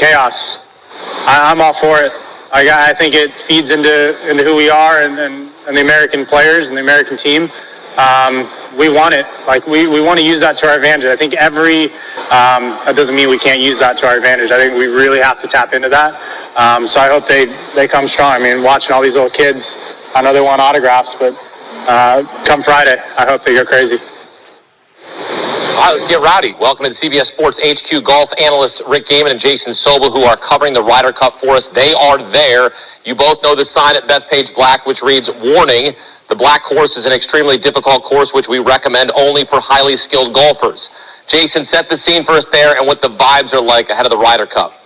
chaos. I'm all for it. I think it feeds into who we are and the American players and the American team. We want it. Like we want to use that to our advantage. I think that doesn't mean we can't use that to our advantage. I think we really have to tap into that. So I hope they come strong. I mean, watching all these little kids, I know they want autographs, but come Friday, I hope they go crazy. All right, let's get rowdy. Welcome to CBS Sports HQ golf analysts Rick Gaiman and Jason Sobel, who are covering the Ryder Cup for us. They are there. You both know the sign at Bethpage Black, which reads, "Warning, the black course is an extremely difficult course, which we recommend only for highly skilled golfers." Jason, set the scene for us there and what the vibes are like ahead of the Ryder Cup.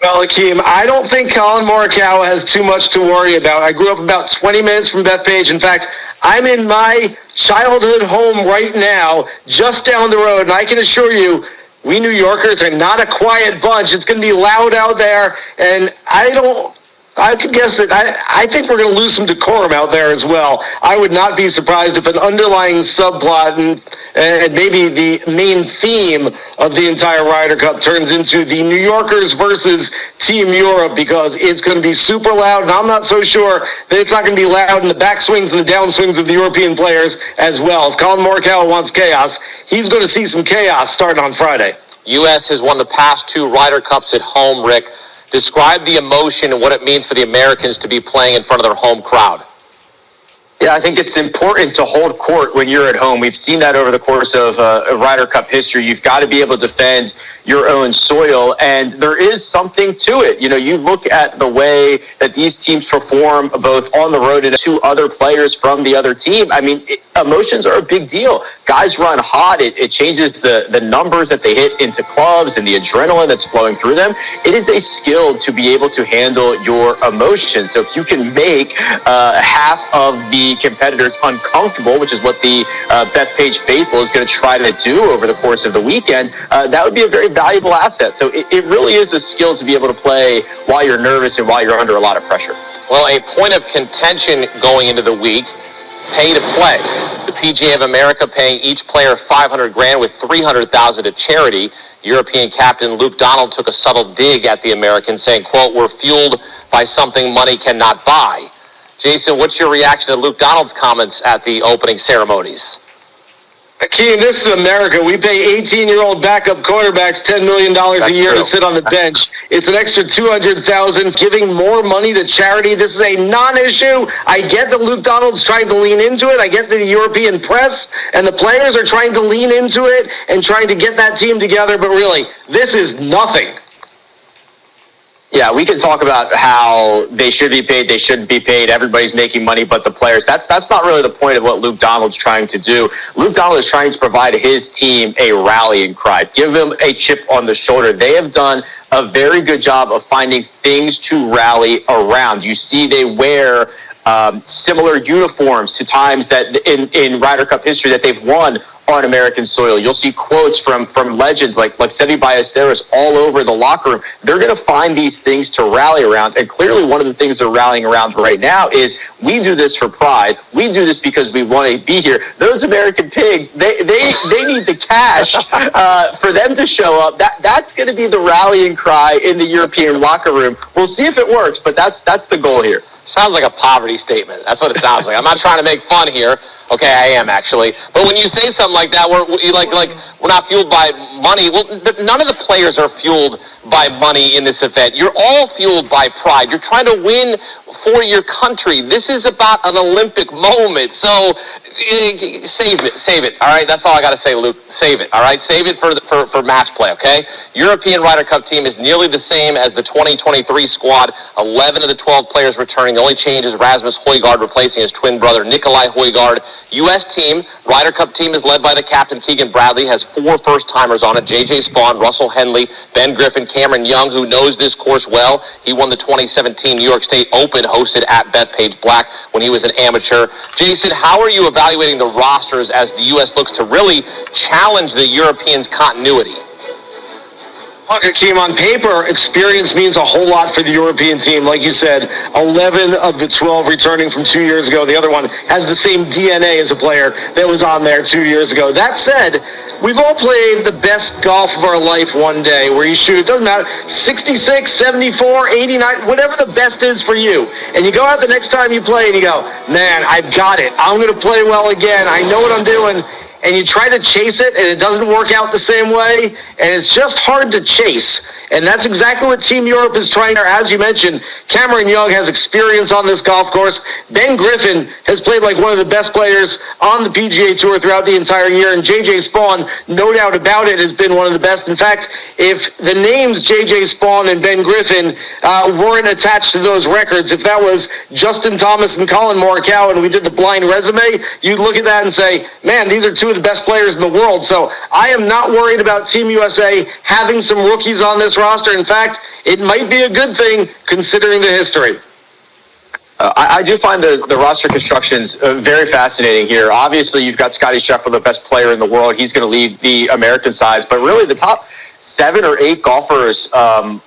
Well, Akeem, I don't think Colin Morikawa has too much to worry about. I grew up about 20 minutes from Bethpage. In fact, I'm in my childhood home right now, just down the road, and I can assure you, we New Yorkers are not a quiet bunch. It's going to be loud out there, and I could guess that I think we're going to lose some decorum out there as well. I would not be surprised if an underlying subplot and maybe the main theme of the entire Ryder Cup turns into the New Yorkers versus Team Europe, because it's going to be super loud, and I'm not so sure that it's not going to be loud in the backswings and the downswings of the European players as well. If Colin Morikawa wants chaos, he's going to see some chaos starting on Friday. U.S. has won the past 2 Ryder Cups at home, Rick. Describe the emotion and what it means for the Americans to be playing in front of their home crowd. Yeah, I think it's important to hold court when you're at home. We've seen that over the course of Ryder Cup history. You've got to be able to defend your own soil, and there is something to it. You know, you look at the way that these teams perform both on the road and to other players from the other team. I mean, emotions are a big deal. Guys run hot. It changes the numbers that they hit into clubs and the adrenaline that's flowing through them. It is a skill to be able to handle your emotions. So if you can make half of the competitors uncomfortable, which is what the Bethpage faithful is going to try to do over the course of the weekend, that would be a very valuable asset. So it really is a skill to be able to play while you're nervous and while you're under a lot of pressure. Well, a point of contention going into the week, pay to play. The PGA of America paying each player $500,000 with $300,000 to charity. European captain Luke Donald took a subtle dig at the Americans, saying, quote, "We're fueled by something money cannot buy." Jason, what's your reaction to Luke Donald's comments at the opening ceremonies? Akeem, this is America. We pay 18-year-old backup quarterbacks $10 million a year to sit on the bench. It's an extra $200,000, giving more money to charity. This is a non-issue. I get that Luke Donald's trying to lean into it. I get that the European press and the players are trying to lean into it and trying to get that team together. But really, this is nothing. Yeah, we can talk about how they should be paid, they shouldn't be paid, everybody's making money but the players. That's not really the point of what Luke Donald's trying to do. Luke Donald is trying to provide his team a rallying cry, give them a chip on the shoulder. They have done a very good job of finding things to rally around. You see they wear similar uniforms to times that in Ryder Cup history that they've won on American soil. You'll see quotes from legends like Seve Ballesteros all over the locker room. They're going to find these things to rally around, and clearly one of the things they're rallying around right now is we do this for pride. We do this because we want to be here. Those American pigs, they need the cash for them to show up. That's going to be the rallying cry in the European locker room. We'll see if it works, but that's the goal here. Sounds like a poverty statement. That's what it sounds like. I'm not trying to make fun here. Okay, I am actually. But when you say something like that, we're not fueled by money. Well, none of the players are fueled by money in this event. You're all fueled by pride. You're trying to win for your country. This is about an Olympic moment. So save it. All right, that's all I got to say, Luke. Save it. All right, save it for match play. Okay. European Ryder Cup team is nearly the same as the 2023 squad. 11 of the 12 players returning. The only change is Rasmus Højgaard replacing his twin brother Nikolai Højgaard. U.S. team, Ryder Cup team is led by the captain Keegan Bradley, has 4 first-timers on it, J.J. Spawn, Russell Henley, Ben Griffin, Cameron Young, who knows this course well. He won the 2017 New York State Open hosted at Bethpage Black when he was an amateur. Jason, how are you evaluating the rosters as the U.S. looks to really challenge the Europeans' continuity? Look, Akeem, on paper, experience means a whole lot for the European team. Like you said, 11 of the 12 returning from 2 years ago. The other one has the same DNA as a player that was on there 2 years ago. That said, we've all played the best golf of our life one day where you shoot, it doesn't matter, 66, 74, 89, whatever the best is for you. And you go out the next time you play and you go, man, I've got it. I'm going to play well again. I know what I'm doing. And you try to chase it, and it doesn't work out the same way, and it's just hard to chase. And that's exactly what Team Europe is trying to. As you mentioned, Cameron Young has experience on this golf course. Ben Griffin has played like one of the best players on the PGA Tour throughout the entire year, and J.J. Spawn, no doubt about it, has been one of the best. In fact, if the names J.J. Spawn and Ben Griffin weren't attached to those records, if that was Justin Thomas and Colin Morikawa and we did the blind resume, you'd look at that and say, man, these are two of the best players in the world. So I am not worried about Team USA having some rookies on this roster. In fact, it might be a good thing considering the history. I do find the roster constructions very fascinating here. Obviously, you've got Scottie Scheffler, the best player in the world. He's going to lead the American sides. But really, the top 7 or 8 golfers on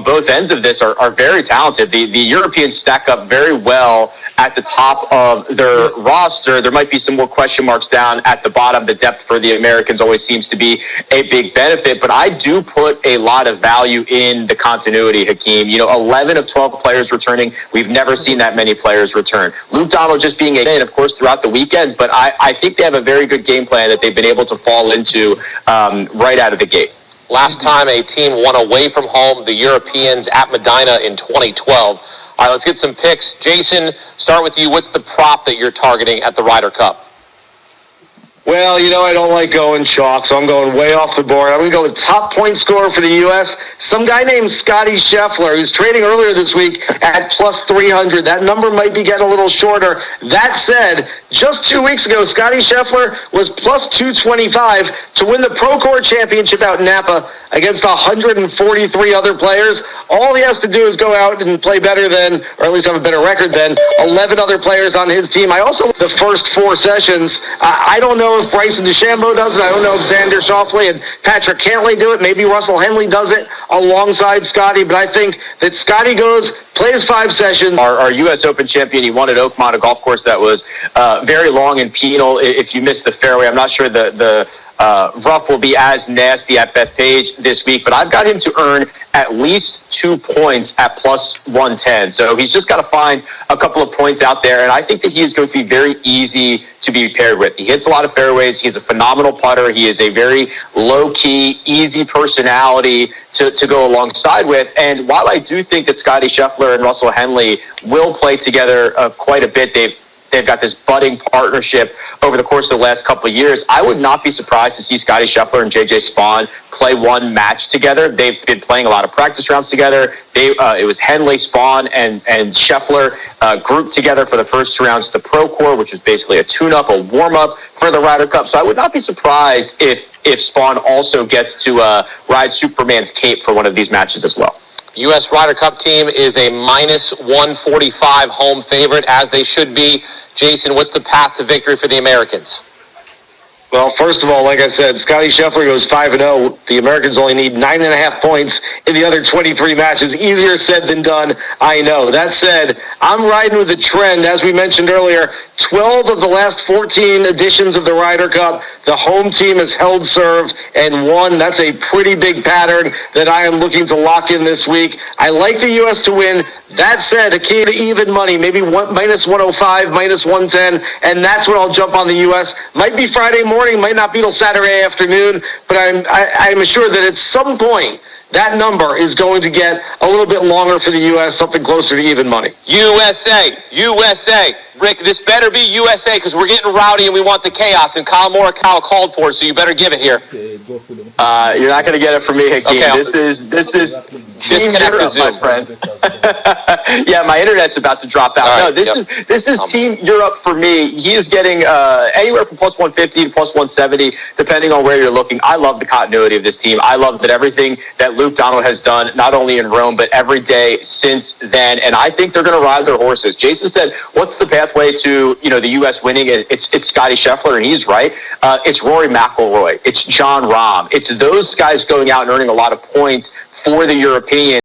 both ends of this are very talented. The Europeans stack up very well at the top of their roster. There might be some more question marks down at the bottom. The depth for the Americans always seems to be a big benefit, but I do put a lot of value in the continuity, Hakeem. 11 of 12 players returning. We've never seen that many players return. Luke Donald just being a, of course, throughout the weekends, but I think they have a very good game plan that they've been able to fall into right out of the gate. Last time a team won away from home, the Europeans at Medina in 2012. All right, let's get some picks. Jason, start with you. What's the prop that you're targeting at the Ryder Cup? Well, I don't like going chalk, so I'm going way off the board. I'm going to go with top point scorer for the U.S., some guy named Scottie Scheffler, who's trading earlier this week at plus 300. That number might be getting a little shorter. That said, just 2 weeks ago, Scottie Scheffler was plus 225 to win the Procore Championship out in Napa against 143 other players. All he has to do is go out and play better than, or at least have a better record than, 11 other players on his team. I also, the first 4 sessions, I don't know if Bryson DeChambeau does it. I don't know if Xander Schauffele and Patrick Cantlay do it. Maybe Russell Henley does it alongside Scottie, but I think that Scottie plays 5 sessions. Our U.S. Open champion, he won at Oakmont, a golf course that was very long and penal. If you missed the fairway, I'm not sure the rough will be as nasty at Bethpage this week, but I've got him to earn at least 2 points at plus 110. So he's just got to find a couple of points out there, and I think that he is going to be very easy to be paired with. He hits a lot of fairways. He's a phenomenal putter. He is a very low-key, easy personality to go alongside with. And while I do think that Scottie Scheffler and Russell Henley will play together quite a bit, they've got this budding partnership over the course of the last couple of years. I would not be surprised to see Scottie Scheffler and J.J. Spawn play one match together. They've been playing a lot of practice rounds together. It was Henley, Spawn, and Scheffler grouped together for the first 2 rounds of the Procore, which was basically a tune-up, a warm-up for the Ryder Cup. So I would not be surprised if Spawn also gets to ride Superman's cape for one of these matches as well. U.S. Ryder Cup team is a minus 145 home favorite, as they should be. Jason, what's the path to victory for the Americans? Well, first of all, like I said, Scottie Scheffler goes 5-0. The Americans only need 9.5 points in the other 23 matches. Easier said than done, I know. That said, I'm riding with the trend. As we mentioned earlier, 12 of the last 14 editions of the Ryder Cup, the home team has held serve and won. That's a pretty big pattern that I am looking to lock in this week. I like the U.S. to win. That said, a key to even money, maybe minus 105, minus 110, and that's when I'll jump on the U.S. Might be Friday morning, might not be till Saturday afternoon, but I'm assured that at some point that number is going to get a little bit longer for the U.S., something closer to even money. USA. Rick, this better be USA because we're getting rowdy and we want the chaos, and Colin Morikawa called for it, so you better give it here. You're not going to get it from me, Hakeem. Okay, this is disconnect the Zoom, my friend. Yeah, my internet's about to drop out. Right, no, this is Team Europe for me. He is getting anywhere from plus 150 to plus 170, depending on where you're looking. I love the continuity of this team. I love that everything that Luke Donald has done, not only in Rome, but every day since then, and I think they're going to ride their horses. Jason said, what's the pathway to the U.S. winning? It's Scottie Scheffler, and he's right. It's Rory McIlroy. It's John Rahm. It's those guys going out and earning a lot of points for the Europeans.